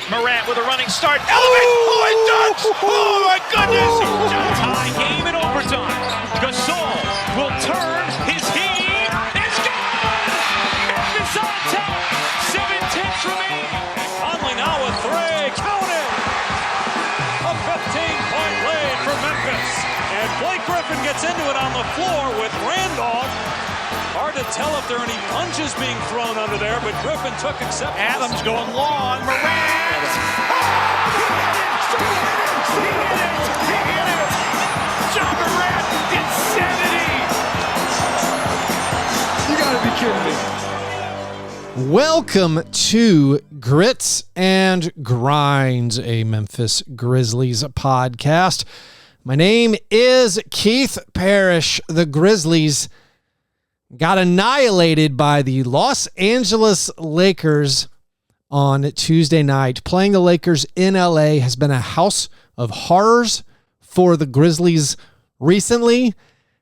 Morant with a running start. Elevates. Oh, it dunks. Oh, my goodness. Tie game in overtime. Gasol will turn his heat. It's gone. Memphis on top. 7-10 remaining. Conley now with three. Count it. A 15-point lead for Memphis. And Blake Griffin gets into it on the floor with Randolph. Hard to tell if there are any punches being thrown under there, but Griffin took acceptance. Adams going long. Morant. He hit it. John Morant. Insanity. You gotta be kidding me. Welcome to Grits and Grinds, a Memphis Grizzlies podcast. My name is Keith Parrish. The Grizzlies got annihilated by the Los Angeles Lakers on Tuesday night. Playing the Lakers in LA has been a house of horrors for the Grizzlies recently.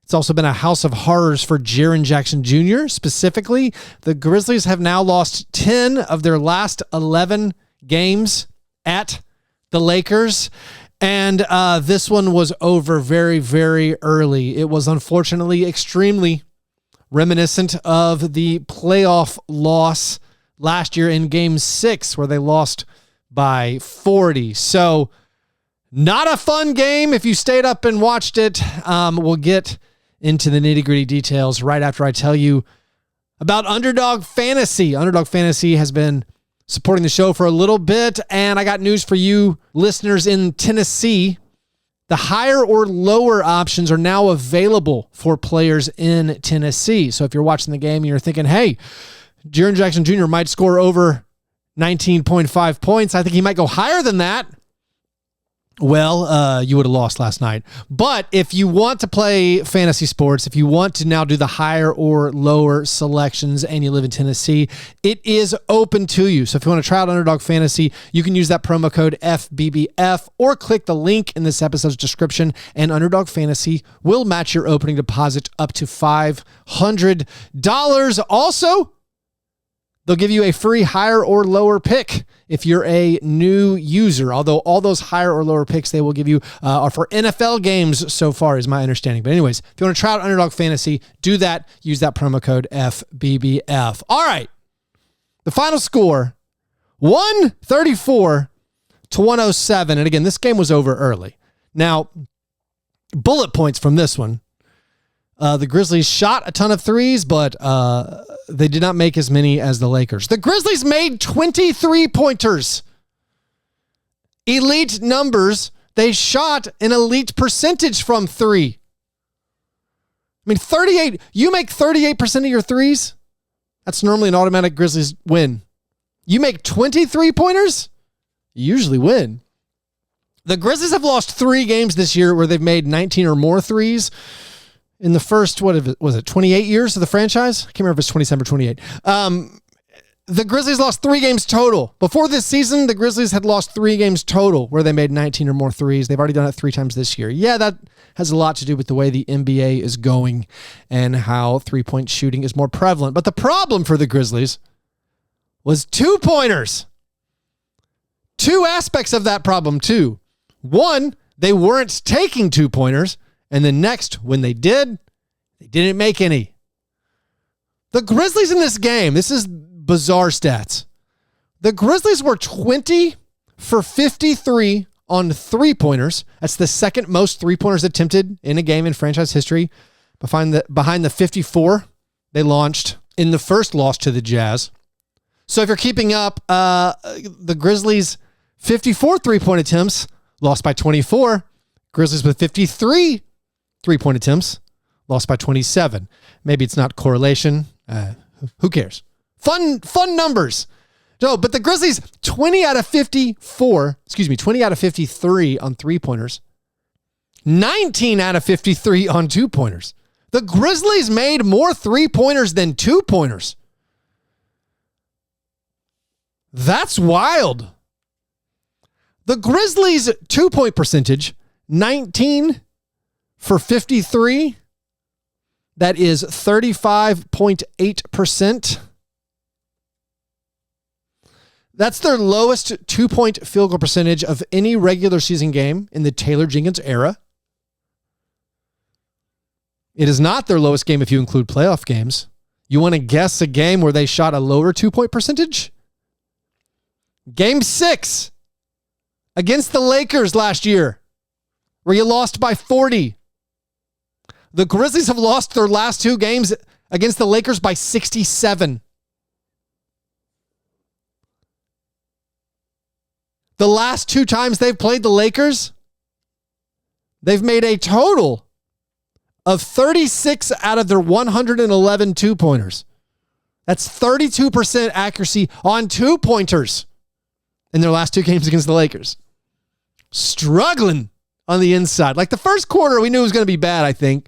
It's also been a house of horrors for Jaren Jackson Jr. specifically. The Grizzlies have now lost 10 of their last 11 games at the Lakers. And this one was over very, very early. It was unfortunately extremely reminiscent of the playoff loss last year in Game 6 where they lost by 40. So not a fun game if you stayed up and watched it. We'll get into the nitty-gritty details right after I tell you about Underdog Fantasy. Underdog Fantasy has been supporting the show for a little bit, and I got news for you listeners in Tennessee. The higher or lower options are now available for players in Tennessee. So if you're watching the game and you're thinking, hey, Jaren Jackson Jr. might score over 19.5 points, I think he might go higher than that. Well, you would have lost last night. But if you want to play fantasy sports, if you want to now do the higher or lower selections and you live in Tennessee, it is open to you. So if you want to try out Underdog Fantasy, you can use that promo code FBBF or click the link in this episode's description, and Underdog Fantasy will match your opening deposit up to $500. Also, they'll give you a free higher or lower pick if you're a new user, although all those higher or lower picks they will give you are for NFL games so far is my understanding. But anyways, if you want to try out Underdog Fantasy, do that. Use that promo code FBBF. All right. The final score, 134-107. And again, this game was over early. Now, bullet points from this one. The Grizzlies shot a ton of threes, but they did not make as many as the Lakers. The Grizzlies made 23 pointers. Elite numbers. They shot an elite percentage from three. I mean, 38. You make 38% of your threes. That's normally an automatic Grizzlies win. You make 23 pointers. You usually win. The Grizzlies have lost 3 games this year where they've made 19 or more threes. In the first, was it 28 years of the franchise? I can't remember if it's 27 or 28. The Grizzlies lost 3 games total. Before this season, the Grizzlies had lost 3 games total where they made 19 or more threes. They've already done it 3 times this year. Yeah, that has a lot to do with the way the NBA is going and how three-point shooting is more prevalent. But the problem for the Grizzlies was 2-pointers. 2 aspects of that problem, too. One, they weren't taking 2-pointers. And then next, when they did, they didn't make any. The Grizzlies in this game, this is bizarre stats. The Grizzlies were 20 for 53 on 3-pointers. That's the second most 3-pointers attempted in a game in franchise history, behind the 54 they launched in the first loss to the Jazz. So if you're keeping up, the Grizzlies' 54 3-point attempts lost by 24. Grizzlies with 53 3-point attempts lost by 27. Maybe it's not correlation. Who cares? Fun numbers. No, but the Grizzlies 20 out of 53 on 3-pointers. 19 out of 53 on 2-pointers. The Grizzlies made more 3-pointers than 2-pointers. That's wild. The Grizzlies' 2-point percentage, 19 for 53. That is 35.8%. That's their lowest 2-point field goal percentage of any regular season game in the Taylor Jenkins era. It is not their lowest game if you include playoff games. You want to guess a game where they shot a lower 2-point percentage? Game 6 against the Lakers last year, where you lost by 40. The Grizzlies have lost their last 2 games against the Lakers by 67. The last 2 times they've played the Lakers, they've made a total of 36 out of their 111 2-pointers. That's 32% accuracy on 2-pointers in their last 2 games against the Lakers. Struggling on the inside. Like the first quarter, we knew it was going to be bad, I think,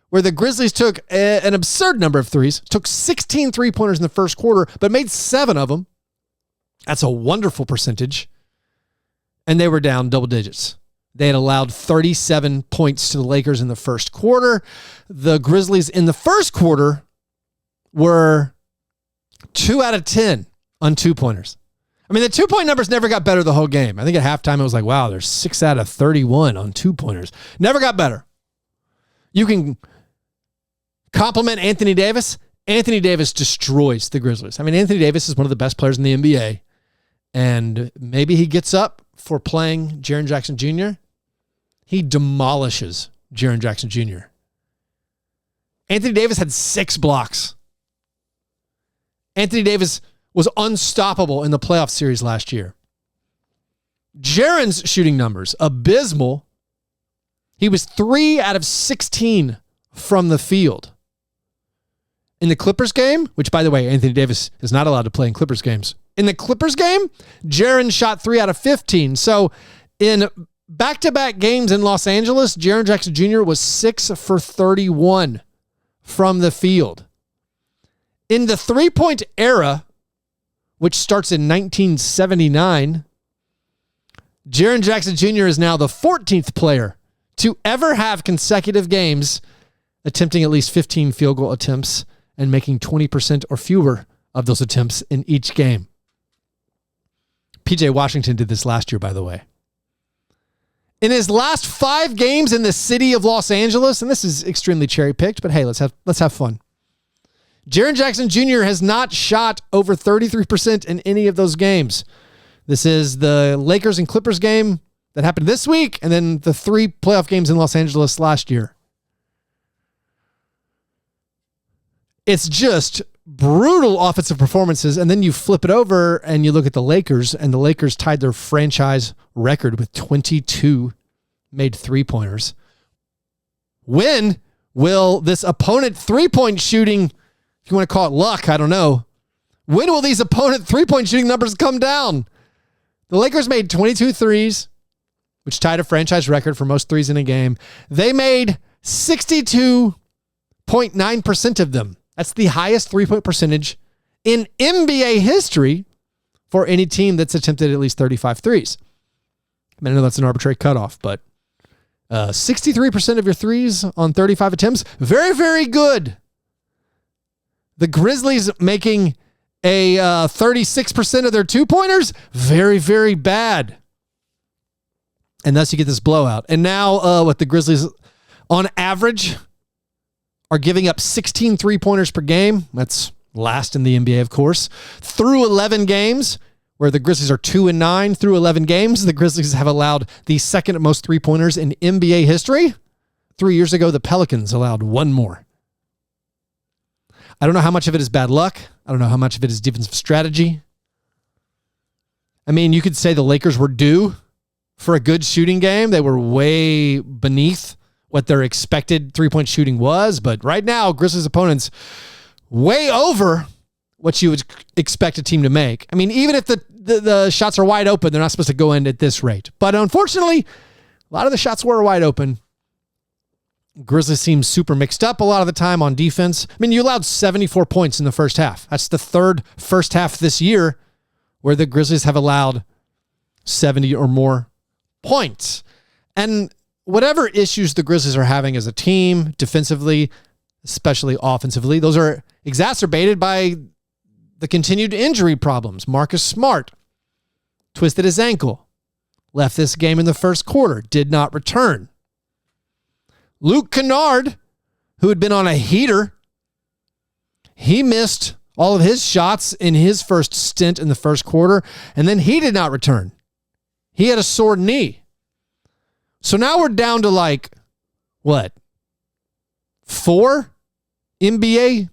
where the Grizzlies took an absurd number of threes, took 16 3-pointers in the first quarter, but made 7 of them. That's a wonderful percentage. And they were down double digits. They had allowed 37 points to the Lakers in the first quarter. The Grizzlies in the first quarter were 2 out of 10 on 2-pointers. I mean, the 2-point numbers never got better the whole game. I think at halftime it was like, wow, there's 6 out of 31 on 2-pointers. Never got better. You can compliment Anthony Davis. Anthony Davis destroys the Grizzlies. I mean, Anthony Davis is one of the best players in the NBA. And maybe he gets up for playing Jaren Jackson Jr. He demolishes Jaren Jackson Jr. Anthony Davis had 6 blocks. Anthony Davis was unstoppable in the playoff series last year. Jaren's shooting numbers, abysmal. He was 3 out of 16 from the field. In the Clippers game, which, by the way, Anthony Davis is not allowed to play in Clippers games. In the Clippers game, Jaren shot 3 out of 15. So in back-to-back games in Los Angeles, Jaren Jackson Jr. was 6 for 31 from the field. In the 3-point era, which starts in 1979, Jaren Jackson Jr. is now the 14th player to ever have consecutive games attempting at least 15 field goal attempts and making 20% or fewer of those attempts in each game. PJ Washington did this last year, by the way. In his last 5 games in the city of Los Angeles, and this is extremely cherry-picked, but hey, let's have fun. Jaren Jackson Jr. has not shot over 33% in any of those games. This is the Lakers and Clippers game that happened this week, and then the 3 playoff games in Los Angeles last year. It's just brutal offensive performances, and then you flip it over and you look at the Lakers, and the Lakers tied their franchise record with 22 made 3-pointers. When will this opponent 3-point shooting, if you want to call it luck, I don't know. When will these opponent 3-point shooting numbers come down? The Lakers made 22 threes, which tied a franchise record for most threes in a game. They made 62.9% of them. That's the highest 3-point percentage in NBA history for any team that's attempted at least 35 threes. I mean, I know that's an arbitrary cutoff, but 63% of your threes on 35 attempts, very, very good. The Grizzlies making a 36% of their 2-pointers, very, very bad. And thus you get this blowout. And now what the Grizzlies on average are giving up 16 3-pointers per game. That's last in the NBA, of course. Through 11 games, where the Grizzlies are 2-9 through 11 games, the Grizzlies have allowed the second most 3-pointers in NBA history. 3 years ago, the Pelicans allowed 1 more. I don't know how much of it is bad luck. I don't know how much of it is defensive strategy. I mean, you could say the Lakers were due for a good shooting game. They were way beneath what their expected 3-point shooting was. But right now, Grizzlies opponents way over what you would expect a team to make. I mean, even if the shots are wide open, they're not supposed to go in at this rate. But unfortunately, a lot of the shots were wide open. Grizzlies seems super mixed up a lot of the time on defense. I mean, you allowed 74 points in the first half. That's the 3rd first half this year where the Grizzlies have allowed 70 or more points. And whatever issues the Grizzlies are having as a team, defensively, especially offensively, those are exacerbated by the continued injury problems. Marcus Smart twisted his ankle, left this game in the first quarter, did not return. Luke Kennard, who had been on a heater, he missed all of his shots in his first stint in the first quarter, and then he did not return. He had a sore knee. So now we're down to like, what? 4 NBA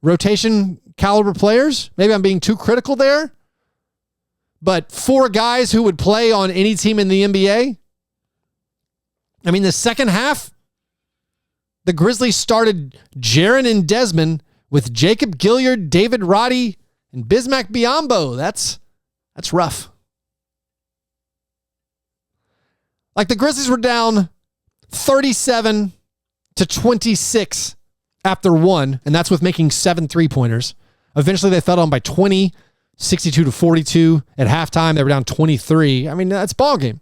rotation caliber players? Maybe I'm being too critical there. But 4 guys who would play on any team in the NBA. I mean, the second half, the Grizzlies started Jaren and Desmond with Jacob Gilyard, David Roddy, and Bismack Biyombo. That's rough. Like, the Grizzlies were down 37-26 after 1, and that's with making 7 3-pointers. Eventually, they fell on by 20, 62-42. At halftime, they were down 23. I mean, that's ball game.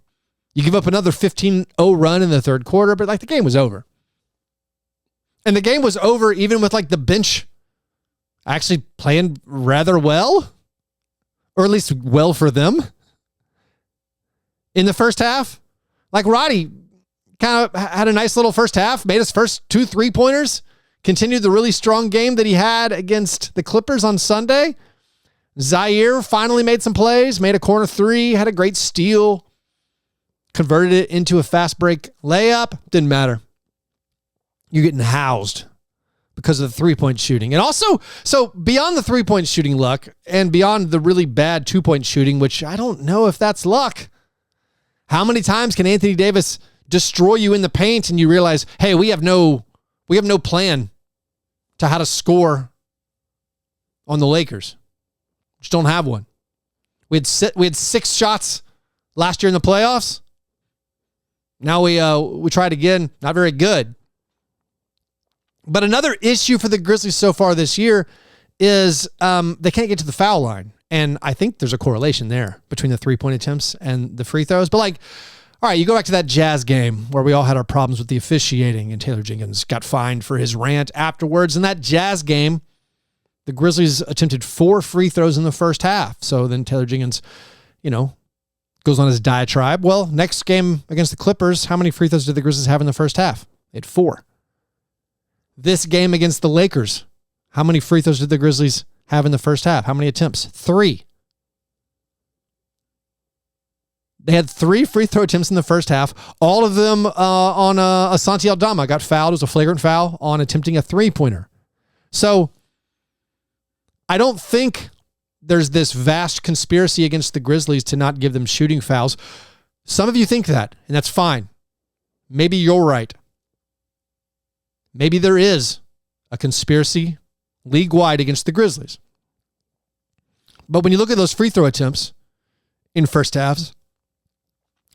You give up another 15-0 run in the third quarter, but like the game was over. And the game was over even with like the bench actually playing rather well, or at least well for them in the first half. Like Roddy kind of had a nice little first half, made his first 2 3-pointers, continued the really strong game that he had against the Clippers on Sunday. Zaire finally made some plays, made a corner 3, had a great steal, converted it into a fast break layup. Didn't matter. You're getting housed because of the 3-point shooting. And also, so beyond the 3-point shooting luck and beyond the really bad 2-point shooting, which I don't know if that's luck. How many times can Anthony Davis destroy you in the paint and you realize, hey, we have no plan to how to score on the Lakers? Just don't have one. We had 6 shots last year in the playoffs. Now we tried again. Not very good. But another issue for the Grizzlies so far this year is they can't get to the foul line. And I think there's a correlation there between the 3-point attempts and the free throws. But like, all right, you go back to that Jazz game where we all had our problems with the officiating and Taylor Jenkins got fined for his rant afterwards. In that Jazz game, the Grizzlies attempted 4 free throws in the first half. So then Taylor Jenkins, goes on his diatribe. Well, next game against the Clippers, how many free throws did the Grizzlies have in the first half? They had 4. This game against the Lakers, how many free throws did the Grizzlies have in the first half? How many attempts? 3. They had 3 free throw attempts in the first half. All of them on Asante Aldama got fouled. It was a flagrant foul on attempting a 3-pointer. So I don't think there's this vast conspiracy against the Grizzlies to not give them shooting fouls. Some of you think that, and that's fine. Maybe you're right. Maybe there is a conspiracy league-wide against the Grizzlies. But when you look at those free throw attempts in first halves,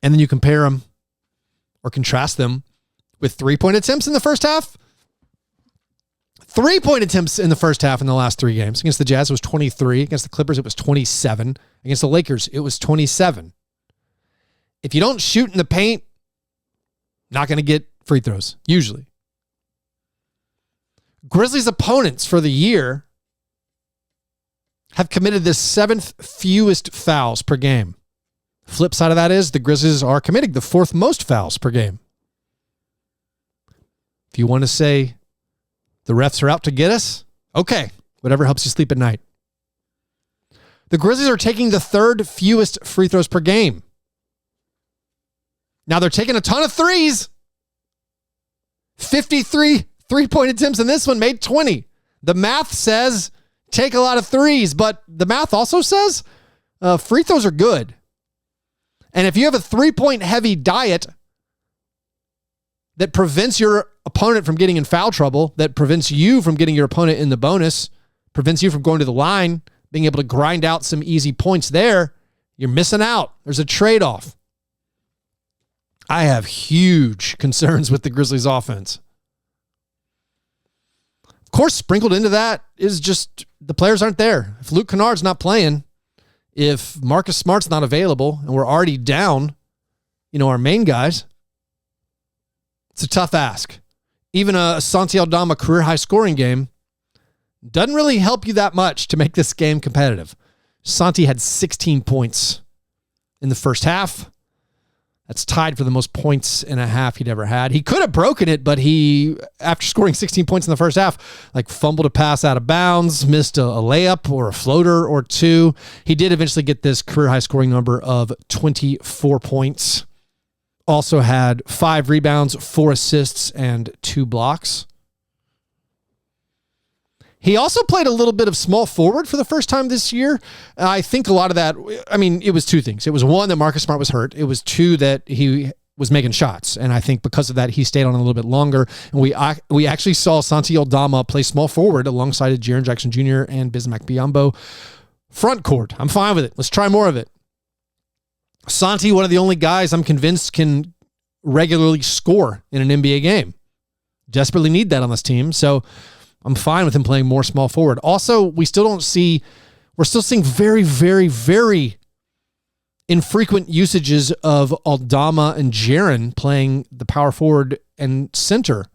and then you compare them or contrast them with 3-point attempts in the first half, 3-point attempts in the first half in the last 3 games. Against the Jazz, it was 23. Against the Clippers, it was 27. Against the Lakers, it was 27. If you don't shoot in the paint, not going to get free throws, usually. Grizzlies' opponents for the year have committed the 7th fewest fouls per game. Flip side of that is the Grizzlies are committing the 4th most fouls per game. If you want to say the refs are out to get us, okay, whatever helps you sleep at night. The Grizzlies are taking the 3rd fewest free throws per game. Now they're taking a ton of threes. 53 3-point attempts in this one, made 20. The math says take a lot of threes, but the math also says free throws are good. And if you have a 3-point heavy diet that prevents your opponent from getting in foul trouble, that prevents you from getting your opponent in the bonus, prevents you from going to the line, being able to grind out some easy points there, you're missing out. There's a trade-off. I have huge concerns with the Grizzlies offense. Of course, sprinkled into that is just the players aren't there. If Luke Kennard's not playing, if Marcus Smart's not available, and we're already down, our main guys, it's a tough ask. Even a Asante Aldama career-high scoring game doesn't really help you that much to make this game competitive. Santi had 16 points in the first half. That's tied for the most points in a half he'd ever had. He could have broken it, but he, after scoring 16 points in the first half, like fumbled a pass out of bounds, missed a layup or a floater or two. He did eventually get this career high scoring number of 24 points. Also had 5 rebounds, 4 assists, and 2 blocks. He also played a little bit of small forward for the first time this year. I think a lot of that, I mean, it was 2 things. It was 1, that Marcus Smart was hurt. It was 2, that he was making shots. And I think because of that, he stayed on a little bit longer. And we actually saw Santi Aldama play small forward alongside Jaren Jackson Jr. and Bismack Biyombo. Front court, I'm fine with it. Let's try more of it. Santi, one of the only guys I'm convinced can regularly score in an NBA game. Desperately need that on this team. So I'm fine with him playing more small forward. Also, we're still seeing very, very, very infrequent usages of Aldama and Jaren playing the power forward and center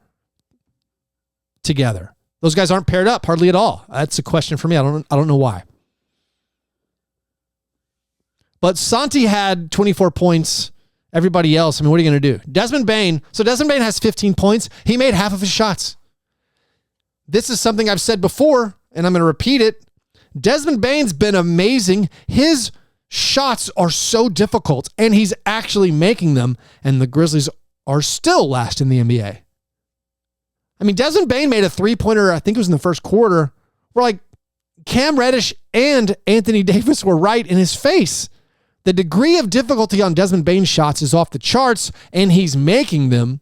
together. Those guys aren't paired up hardly at all. That's a question for me. I don't know why. But Santi had 24 points. Everybody else, I mean, what are you going to do? Desmond Bane has 15 points. He made half of his shots. This is something I've said before, and I'm going to repeat it. Desmond Bane's been amazing. His shots are so difficult, and he's actually making them, and the Grizzlies are still last in the NBA. I mean, Desmond Bane made a 3-pointer, I think it was in the first quarter, where like Cam Reddish and Anthony Davis were right in his face. The degree of difficulty on Desmond Bane's shots is off the charts, and he's making them,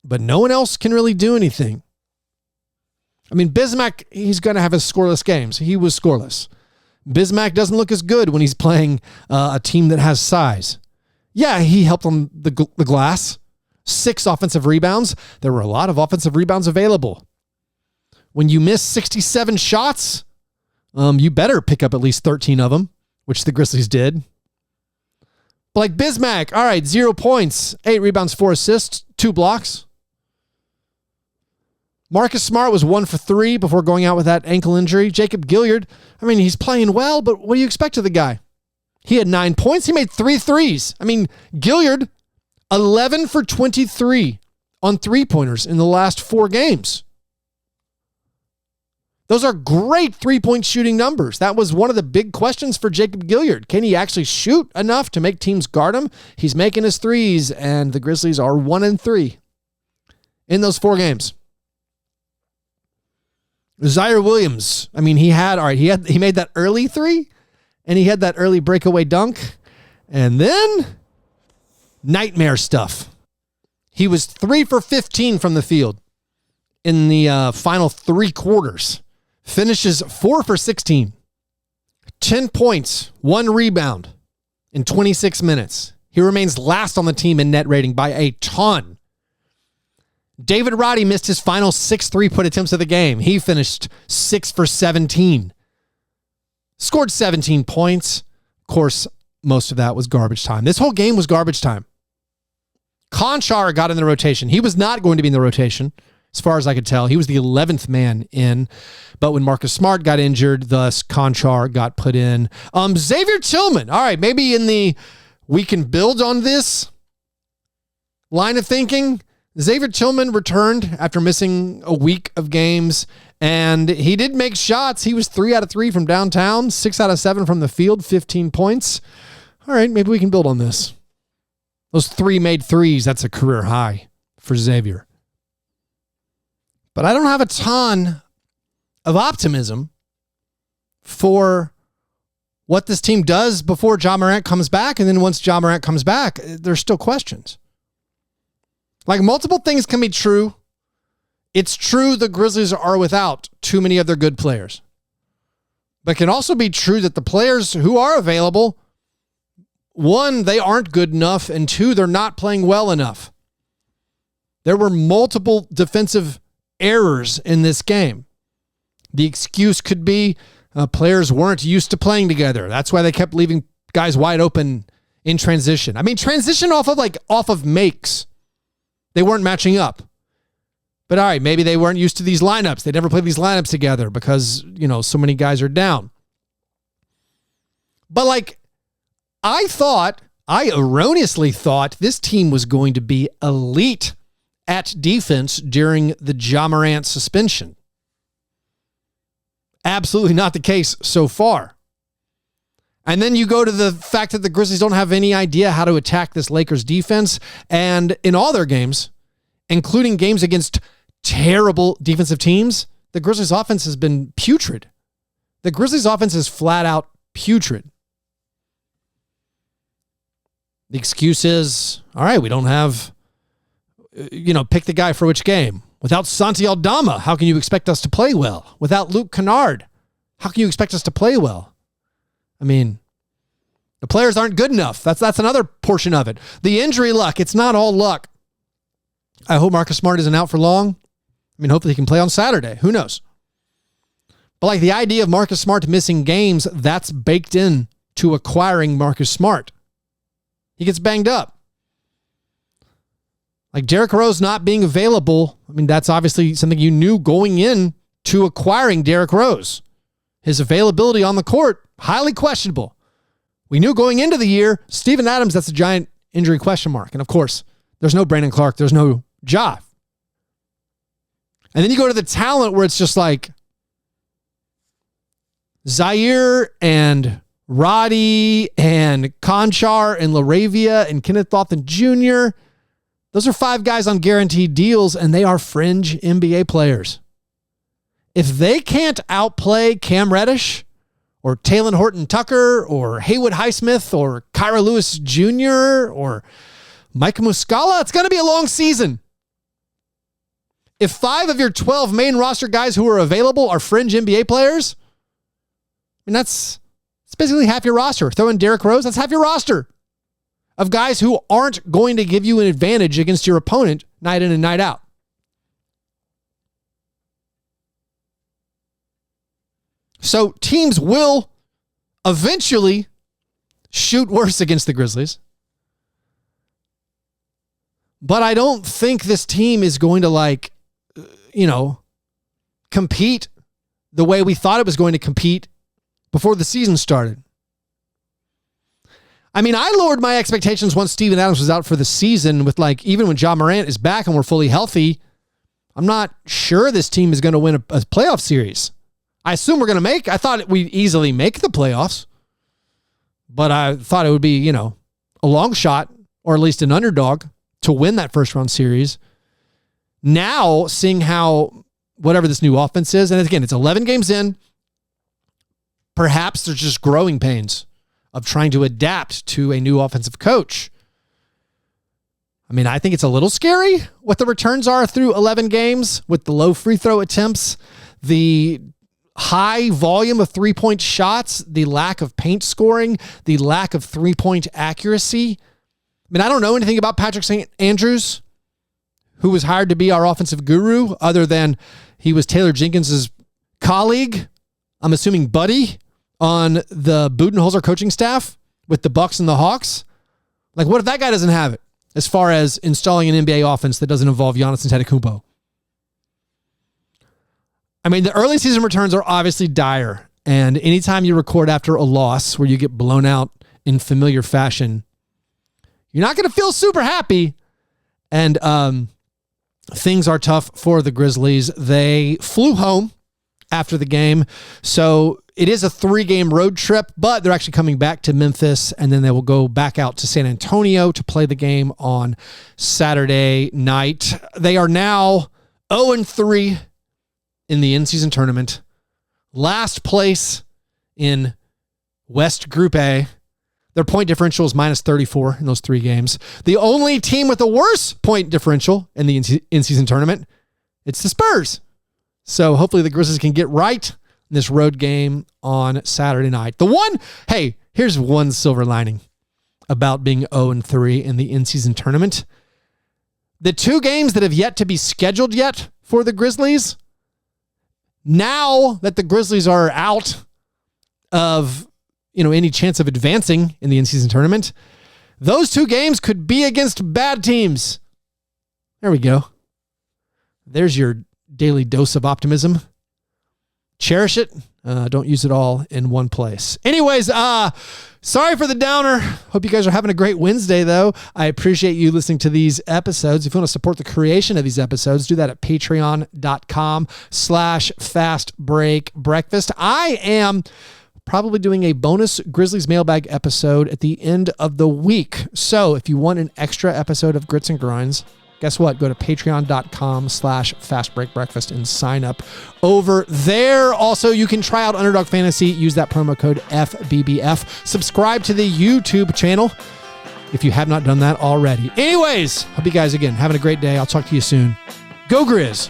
but no one else can really do anything. I mean, Bismack, he's going to have his scoreless games. He was scoreless. Bismack doesn't look as good when he's playing a team that has size. Yeah, he helped on the glass. 6 offensive rebounds. There were a lot of offensive rebounds available. When you miss 67 shots, you better pick up at least 13 of them, which the Grizzlies did. But like Bismack, all right, 0 points, 8 rebounds, 4 assists, 2 blocks. Marcus Smart was 1 for 3 before going out with that ankle injury. Jacob Gilyard, I mean, he's playing well, but what do you expect of the guy? He had 9 points. He made 3 threes. I mean, Gilyard, 11 for 23 on 3-pointers in the last 4 games. Those are great 3-point shooting numbers. That was one of the big questions for Jacob Gilyard. Can he actually shoot enough to make teams guard him? He's making his threes, and the Grizzlies are 1-3 in those 4 games. Zaire Williams, I mean, he made that early 3, and he had that early breakaway dunk, and then nightmare stuff. He was 3 for 15 from the field in the final 3 quarters. Finishes 4 for 16. 10 points, 1 rebound in 26 minutes. He remains last on the team in net rating by a ton. David Roddy missed his final 6 3-point attempts of the game. He finished 6 for 17. Scored 17 points. Of course, most of that was garbage time. This whole game was garbage time. Conchar got in the rotation. He was not going to be in the rotation, as far as I could tell. He was the 11th man in. But when Marcus Smart got injured, thus Conchar got put in. Xavier Tillman. All right, maybe in the we can build on this line of thinking. Xavier Tillman returned after missing a week of games, and he did make shots. He was 3 out of 3 from downtown, 6 out of 7 from the field, 15 points. All right, maybe we can build on this. Those 3 made threes, that's a career high for Xavier. But I don't have a ton of optimism for what this team does before Ja Morant comes back, and then once Ja Morant comes back, there's still questions. Like, multiple things can be true. It's true the Grizzlies are without too many of their good players. But it can also be true that the players who are available, 1, they aren't good enough, and 2, they're not playing well enough. There were multiple defensive errors in this game. The excuse could be players weren't used to playing together. That's why they kept leaving guys wide open in transition. I mean, transition off of makes. They weren't matching up. But all right, maybe they weren't used to these lineups. They never played these lineups together because, so many guys are down. But like, I erroneously thought this team was going to be elite at defense during the Ja Morant suspension. Absolutely not the case so far. And then you go to the fact that the Grizzlies don't have any idea how to attack this Lakers defense. And in all their games, including games against terrible defensive teams, the Grizzlies offense has been putrid. The Grizzlies offense is flat out putrid. The excuse is, all right, we don't have, pick the guy for which game. Without Santi Aldama, how can you expect us to play well? Without Luke Kennard, how can you expect us to play well? I mean, the players aren't good enough. That's another portion of it. The injury luck, it's not all luck. I hope Marcus Smart isn't out for long. I mean, hopefully he can play on Saturday. Who knows? But like the idea of Marcus Smart missing games, that's baked in to acquiring Marcus Smart. He gets banged up. Like Derrick Rose not being available, I mean, that's obviously something you knew going in to acquiring Derrick Rose. His availability on the court, highly questionable. We knew going into the year, Steven Adams, that's a giant injury question mark. And of course, there's no Brandon Clark, there's no Ja. And then you go to the talent where it's just like Zaire and Roddy and Conchar and LaRavia and Kenneth Lofton Jr. Those are 5 guys on guaranteed deals, and they are fringe NBA players. If they can't outplay Cam Reddish or Talen Horton-Tucker or Haywood Highsmith or Kyra Lewis Jr. or Mike Muscala, it's going to be a long season. If 5 of your 12 main roster guys who are available are fringe NBA players, I mean, it's basically half your roster. Throw in Derrick Rose, that's half your roster of guys who aren't going to give you an advantage against your opponent night in and night out. So teams will eventually shoot worse against the Grizzlies. But I don't think this team is going to compete the way we thought it was going to compete before the season started. I mean, I lowered my expectations once Steven Adams was out for the season with even when Ja Morant is back and we're fully healthy, I'm not sure this team is going to win a playoff series. I assume we're going to I thought we'd easily make the playoffs, but I thought it would be, a long shot or at least an underdog to win that first round series. Now, seeing how whatever this new offense is, and again, it's 11 games in, perhaps there's just growing pains of trying to adapt to a new offensive coach. I mean, I think it's a little scary what the returns are through 11 games with the low free throw attempts, the high volume of three-point shots, the lack of paint scoring, the lack of three-point accuracy. I mean, I don't know anything about Patrick St. Andrews, who was hired to be our offensive guru, other than he was Taylor Jenkins's colleague, I'm assuming buddy, on the Budenholzer coaching staff with the Bucks and the Hawks. Like, what if that guy doesn't have it as far as installing an NBA offense that doesn't involve Giannis Antetokounmpo? I mean, the early season returns are obviously dire, and anytime you record after a loss where you get blown out in familiar fashion, you're not going to feel super happy. And things are tough for the Grizzlies. They flew home after the game, so it is a 3-game road trip, but they're actually coming back to Memphis, and then they will go back out to San Antonio to play the game on Saturday night. They are now 0-3 in the in-season tournament. Last place in West Group A. Their point differential is minus 34 in those 3 games. The only team with a worse point differential in the in-season tournament, it's the Spurs. So hopefully the Grizzlies can get right in this road game on Saturday night. Here's one silver lining about being 0-3 in the in-season tournament. The 2 games that have yet to be scheduled yet for the Grizzlies, now that the Grizzlies are out of any chance of advancing in the in-season tournament, those 2 games could be against bad teams. There we go. There's your daily dose of optimism. cherish it. Don't use it all in one place. Anyways, sorry for the downer. Hope you guys are having a great Wednesday, though. I appreciate you listening to these episodes. If you want to support the creation of these episodes, do that at patreon.com/fastbreakbreakfast. I am probably doing a bonus Grizzlies mailbag episode at the end of the week. So if you want an extra episode of Grits and Grinds, guess what? Go to patreon.com/fastbreakbreakfast and sign up over there. Also, you can try out Underdog Fantasy. Use that promo code FBBF. Subscribe to the YouTube channel if you have not done that already. Anyways, hope you guys, again, having a great day. I'll talk to you soon. Go Grizz!